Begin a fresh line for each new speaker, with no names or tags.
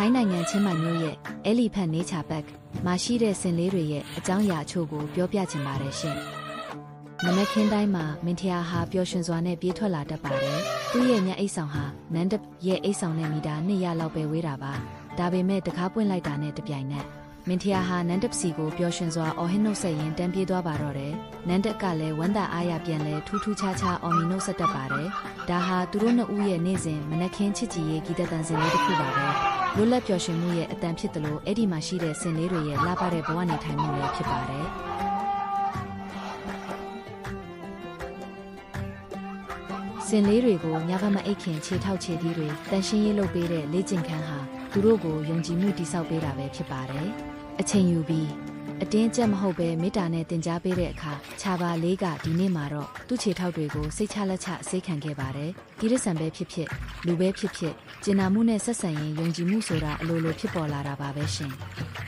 ထိုင်းနိုင်ငံချင်းမိုင်မြို့ရဲ့ Elephant Nature Park မှာရှိတဲ့ဆင်လေးတွေရဲ့အကြောင်းအရာအချို့ကိုပြောပြချင်ပါတယ်ရှင်။မနက်ခင်းတိုင်းမှာမင်းထယားဟာပျော်ရွှင်စွာနဲ့ပြေးထွက်လာတတ်ပါတယ်။သူ့ရဲ့ညအိတ်ဆောင်ဟာနန်းတပ်ရဲ့အိတ်ဆောင်နဲ့မီတာ200လောက်ပဲဝေးတာပါ။ဒါပေမဲ့တကားပွင့်လိုက်တာနဲ့တပြိုင်နက်မင်းထယားဟာနန်းတပ်စီကိုပျော်ရွှင်စွာအော်ဟစ်နှုတ်ဆက်ရင်းတန်းပြေးသွားပါတော့တယ်။နန်းတပ်ကလည်းဝမ်းသာအားရပြန်လဲထူးထူးခြားခြားအော်မီနှုတ်ဆက်တတ်ပါတယ်။ဒါဟာသူတို့နှစ်ဦးရဲ့နေ့စဉ်မနက်ခင်းချစ်ကြည်ရေးဂီတသံစင်လေးတစ်ခုပါပဲ။လွတ်လပ်ပျော်ရွှင်မှုရဲ့အတန်ဖြစ်တယ်လို့အဲ့ဒီမှာရှိတဲ့ဆင်လေးတွေရဲ့လှပတဲ့ဘဝနေထိုင်မှုလည်းဖြစ်ပါတယ်။ဆင်လေးတွေကိုညဘက်မအိတ်ခင်ခြေထောက်ခြေသီးတွေတန်ရှင်းရေးလုပ်ပေးတဲ့လေ့ကျင့်ခန်းဟာသူတို့ကိုယုံကြည်မှုတည်ဆောက်ပေးတာပဲဖြစ်ပါတယ်။အချိန်ယူပြီးအတင်းကျပ်မဟုတ်ပဲမေတ္တာနဲ့တင် जा ပေးတဲ့အခါခြာပါလေးကဒီနေ့မှာတော့သူ့ခြေထောက်တွေကိုစိတ်ချလက်ချအစိတ်ခံခဲ့ပါတယ်။တိရစ္ဆာန်ပဲဖြစ်ဖြစ်လူပဲဖြစ်ဖြစ်ကျင်နာမှုနဲ့ဆက်ဆံရင်ယုံကြည်မှုဆိုတာအလိုလိုဖြစ်ပေါ်လာတာပါပဲရှင်။